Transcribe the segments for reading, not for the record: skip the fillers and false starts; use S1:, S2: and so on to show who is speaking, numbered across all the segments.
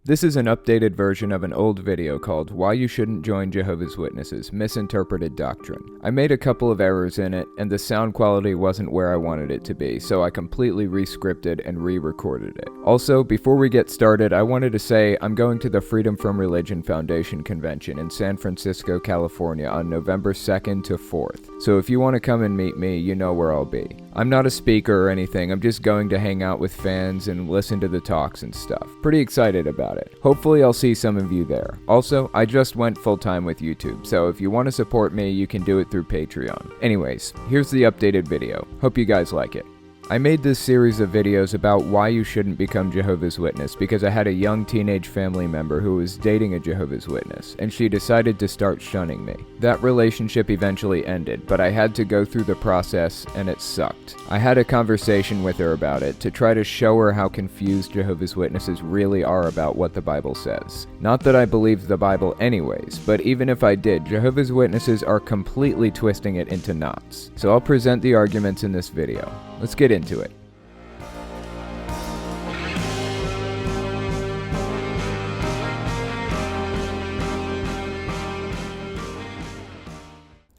S1: This is an updated version of an old video called Why You Shouldn't Join Jehovah's Witnesses, Misinterpreted Doctrine. I made a couple of errors in it, and the sound quality wasn't where I wanted it to be, so I completely rescripted and re-recorded it. Also, before we get started, I wanted to say I'm going to the Freedom from Religion Foundation Convention in San Francisco, California on November 2nd to 4th. So if you want to come and meet me, you know where I'll be. I'm not a speaker or anything, I'm just going to hang out with fans and listen to the talks and stuff. Pretty excited about it. Hopefully I'll see some of you there. Also, I just went full-time with YouTube, so if you want to support me, you can do it through Patreon. Anyways, here's the updated video. Hope you guys like it. I made this series of videos about why you shouldn't become Jehovah's Witness because I had a young teenage family member who was dating a Jehovah's Witness, and she decided to start shunning me. That relationship eventually ended, but I had to go through the process, and it sucked. I had a conversation with her about it to try to show her how confused Jehovah's Witnesses really are about what the Bible says. Not that I believed the Bible anyways, but even if I did, Jehovah's Witnesses are completely twisting it into knots. So I'll present the arguments in this video. Let's get into it.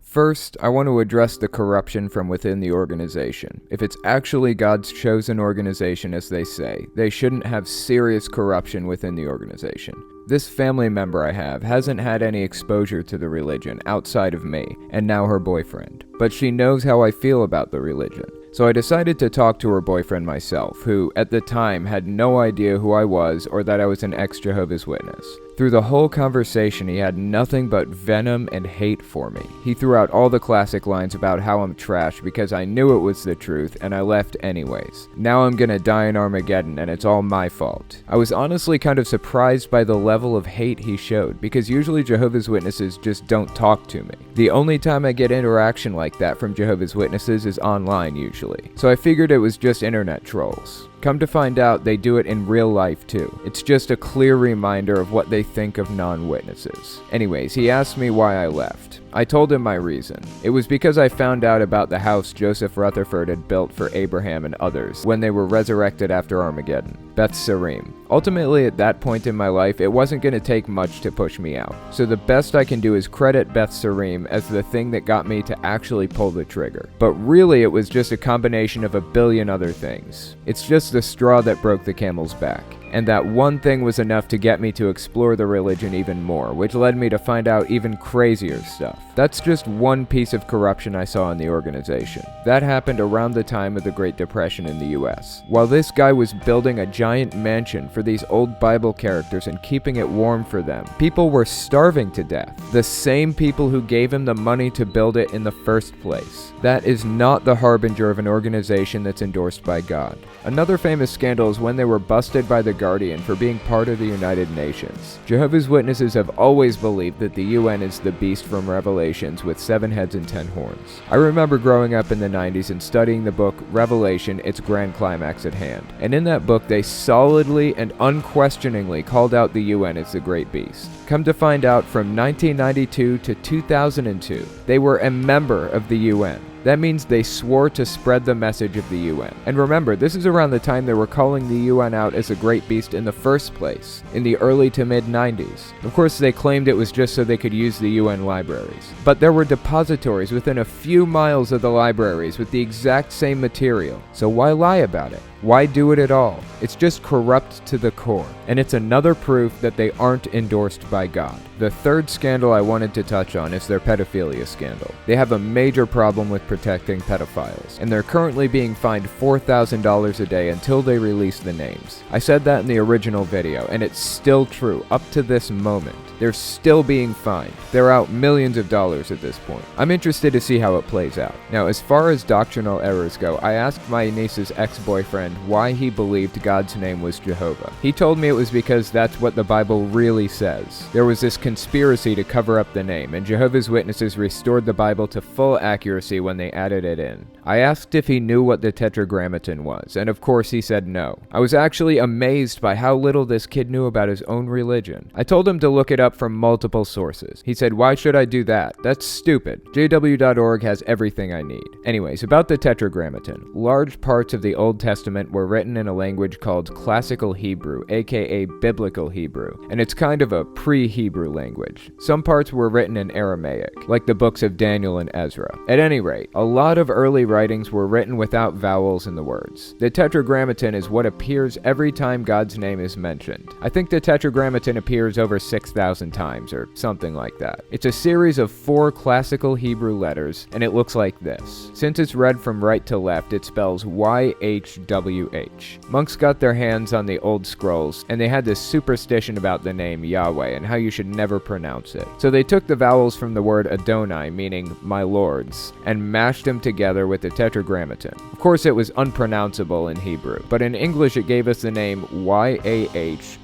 S1: First, I want to address the corruption from within the organization. If it's actually God's chosen organization, as they say, they shouldn't have serious corruption within the organization. This family member I have hasn't had any exposure to the religion outside of me, and now her boyfriend. But she knows how I feel about the religion. So I decided to talk to her boyfriend myself, who, at the time, had no idea who I was or that I was an ex-Jehovah's Witness. Through the whole conversation, he had nothing but venom and hate for me. He threw out all the classic lines about how I'm trash because I knew it was the truth and I left anyways. Now I'm gonna die in Armageddon and it's all my fault. I was honestly kind of surprised by the level of hate he showed because usually Jehovah's Witnesses just don't talk to me. The only time I get interaction like that from Jehovah's Witnesses is online usually. So I figured it was just internet trolls. Come to find out, they do it in real life too. It's just a clear reminder of what they think of non-witnesses. Anyways, he asked me why I left. I told him my reason. It was because I found out about the house Joseph Rutherford had built for Abraham and others when they were resurrected after Armageddon, Beth Sarim. Ultimately, at that point in my life, it wasn't going to take much to push me out. So the best I can do is credit Beth Sarim as the thing that got me to actually pull the trigger. But really, it was just a combination of a billion other things. It's just the straw that broke the camel's back. And that one thing was enough to get me to explore the religion even more, which led me to find out even crazier stuff. That's just one piece of corruption I saw in the organization. That happened around the time of the Great Depression in the US. While this guy was building a giant mansion for these old Bible characters and keeping it warm for them, people were starving to death. The same people who gave him the money to build it in the first place. That is not the harbinger of an organization that's endorsed by God. Another famous scandal is when they were busted by the Guardian for being part of the United Nations. Jehovah's Witnesses have always believed that the UN is the beast from Revelations with 7 heads and 10 horns. I remember growing up in the 90s and studying the book Revelation, Its Grand Climax at Hand. And in that book, they solidly and unquestioningly called out the UN as the great beast. Come to find out, from 1992 to 2002, they were a member of the UN. That means they swore to spread the message of the UN. And remember, this is around the time they were calling the UN out as a great beast in the first place, in the early to mid-90s. Of course, they claimed it was just so they could use the UN libraries. But there were depositories within a few miles of the libraries with the exact same material. So why lie about it? Why do it at all? It's just corrupt to the core. And it's another proof that they aren't endorsed by God. The third scandal I wanted to touch on is their pedophilia scandal. They have a major problem with protecting pedophiles, and they're currently being fined $4,000 a day until they release the names. I said that in the original video, and it's still true up to this moment. They're still being fined. They're out millions of dollars at this point. I'm interested to see how it plays out. Now, as far as doctrinal errors go, I asked my niece's ex-boyfriend why he believed God's name was Jehovah. He told me it was because that's what the Bible really says. There was this conspiracy to cover up the name, and Jehovah's Witnesses restored the Bible to full accuracy when they added it in. I asked if he knew what the Tetragrammaton was, and of course he said no. I was actually amazed by how little this kid knew about his own religion. I told him to look it up up from multiple sources. He said, "Why should I do that? That's stupid. JW.org has everything I need." Anyways, about the Tetragrammaton. Large parts of the Old Testament were written in a language called Classical Hebrew, aka Biblical Hebrew, and it's kind of a pre-Hebrew language. Some parts were written in Aramaic, like the books of Daniel and Ezra. At any rate, a lot of early writings were written without vowels in the words. The Tetragrammaton is what appears every time God's name is mentioned. I think the Tetragrammaton appears over 6,000 times, or something like that. It's a series of 4 classical Hebrew letters, and it looks like this. Since it's read from right to left, it spells YHWH. Monks got their hands on the old scrolls, and they had this superstition about the name Yahweh and how you should never pronounce it. So they took the vowels from the word Adonai, meaning my lords, and mashed them together with the Tetragrammaton. Of course, it was unpronounceable in Hebrew, but in English it gave us the name YAHOWAH,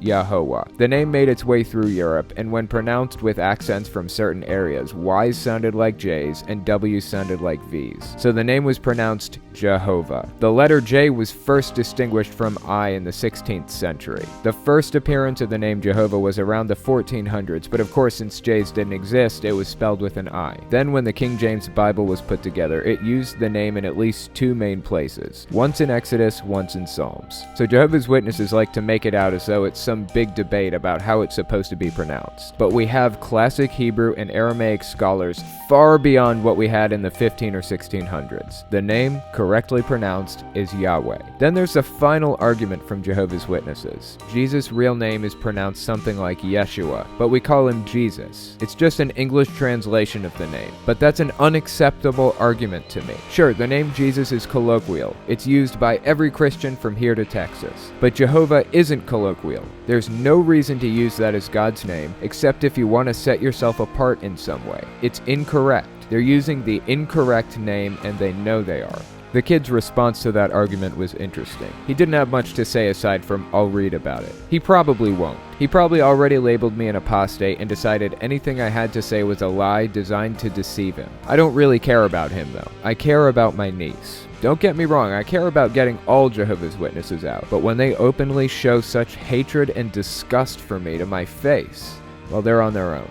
S1: Yahovah. The name made its way through Europe, and when pronounced with accents from certain areas, Y's sounded like J's and W's sounded like V's. So the name was pronounced Jehovah. The letter J was first distinguished from I in the 16th century. The first appearance of the name Jehovah was around the 1400s, but of course since J's didn't exist, it was spelled with an I. Then when the King James Bible was put together, it used the name in at least 2 main places, once in Exodus, once in Psalms. So Jehovah's Witnesses like to make it out as though it's some big debate about how it's supposed to be pronounced. But we have classic Hebrew and Aramaic scholars far beyond what we had in the 15 or 1600s. The name, correctly pronounced, is Yahweh. Then there's the final argument from Jehovah's Witnesses. Jesus' real name is pronounced something like Yeshua, but we call him Jesus. It's just an English translation of the name, but that's an unacceptable argument to me. Sure, the name Jesus is colloquial. It's used by every Christian from here to Texas. But Jehovah isn't colloquial. There's no reason to use that as God's name, except if you want to set yourself apart in some way. It's incorrect. They're using the incorrect name, and they know they are. The kid's response to that argument was interesting. He didn't have much to say aside from, "I'll read about it." He probably won't. He probably already labeled me an apostate and decided anything I had to say was a lie designed to deceive him. I don't really care about him though. I care about my niece. Don't get me wrong, I care about getting all Jehovah's Witnesses out, but when they openly show such hatred and disgust for me to my face, well, they're on their own.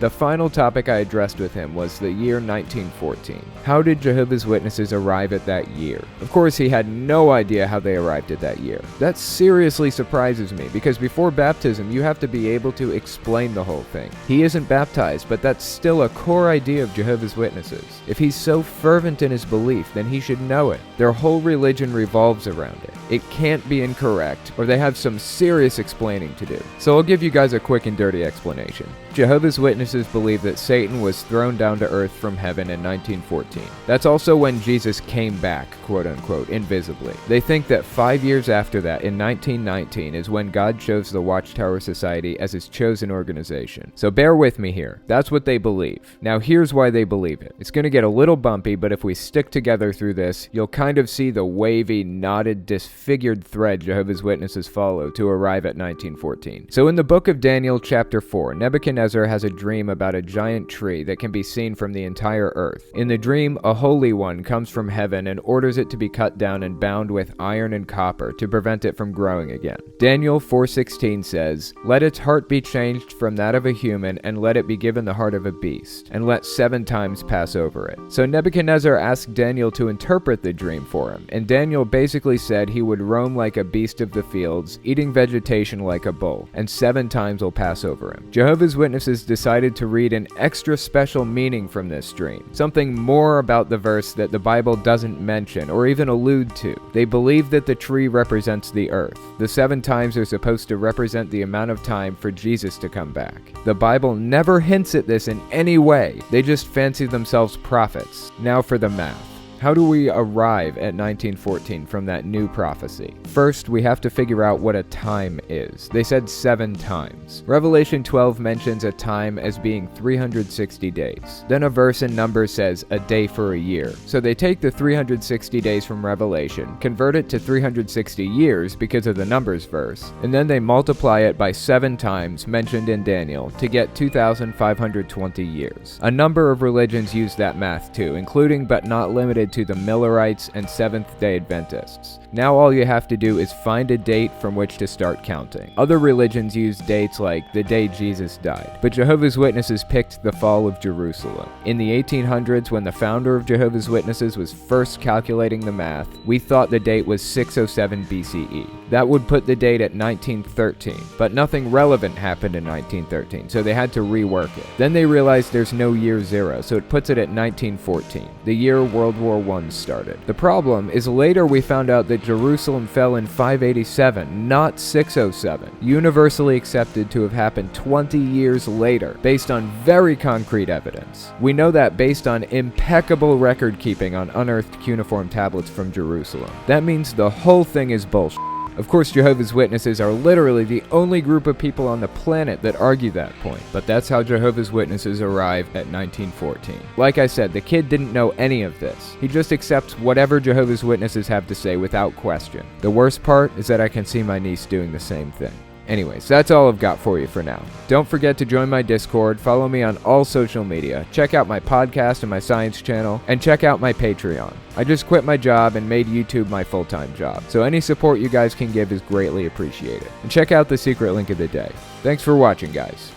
S1: The final topic I addressed with him was the year 1914. How did Jehovah's Witnesses arrive at that year? Of course, he had no idea how they arrived at that year. That seriously surprises me, because before baptism, you have to be able to explain the whole thing. He isn't baptized, but that's still a core idea of Jehovah's Witnesses. If he's so fervent in his belief, then he should know it. Their whole religion revolves around it. It can't be incorrect, or they have some serious explaining to do. So I'll give you guys a quick and dirty explanation. Jehovah's Witnesses believe that Satan was thrown down to earth from heaven in 1914. That's also when Jesus came back, quote unquote, invisibly. They think that 5 years after that, in 1919, is when God chose the Watchtower Society as his chosen organization. So bear with me here. That's what they believe. Now here's why they believe it. It's going to get a little bumpy, but if we stick together through this, you'll kind of see the wavy, knotted, disfigured thread Jehovah's Witnesses follow to arrive at 1914. So in the book of Daniel, chapter 4, Nebuchadnezzar has a dream about a giant tree that can be seen from the entire earth. In the dream, a holy one comes from heaven and orders it to be cut down and bound with iron and copper to prevent it from growing again. Daniel 4:16 says, "Let its heart be changed from that of a human, and let it be given the heart of a beast, and let 7 times pass over it." So Nebuchadnezzar asked Daniel to interpret the dream for him, and Daniel basically said he would roam like a beast of the fields, eating vegetation like a bull, and 7 times will pass over him. Jehovah's Witnesses decided to read an extra special meaning from this dream, something more about the verse that the Bible doesn't mention or even allude to. They believe that the tree represents the earth. The 7 times are supposed to represent the amount of time for Jesus to come back. The Bible never hints at this in any way. They just fancy themselves prophets. Now for the math. How do we arrive at 1914 from that new prophecy? First, we have to figure out what a time is. They said 7 times. Revelation 12 mentions a time as being 360 days. Then a verse in Numbers says a day for a year. So they take the 360 days from Revelation, convert it to 360 years because of the Numbers verse, and then they multiply it by 7 times mentioned in Daniel to get 2,520 years. A number of religions use that math too, including but not limited to the Millerites and Seventh-day Adventists. Now all you have to do is find a date from which to start counting. Other religions use dates like the day Jesus died, but Jehovah's Witnesses picked the fall of Jerusalem. In the 1800s, when the founder of Jehovah's Witnesses was first calculating the math, we thought the date was 607 BCE. That would put the date at 1913, but nothing relevant happened in 1913, so they had to rework it. Then they realized there's no year zero, so it puts it at 1914, the year World War I started. The problem is later we found out that Jerusalem fell in 587, not 607, universally accepted to have happened 20 years later, based on very concrete evidence. We know that based on impeccable record keeping on unearthed cuneiform tablets from Jerusalem. That means the whole thing is bullshit. Of course, Jehovah's Witnesses are literally the only group of people on the planet that argue that point, but that's how Jehovah's Witnesses arrive at 1914. Like I said, the kid didn't know any of this. He just accepts whatever Jehovah's Witnesses have to say without question. The worst part is that I can see my niece doing the same thing. Anyways, that's all I've got for you for now. Don't forget to join my Discord, follow me on all social media, check out my podcast and my science channel, and check out my Patreon. I just quit my job and made YouTube my full-time job, so any support you guys can give is greatly appreciated. And check out the secret link of the day. Thanks for watching, guys.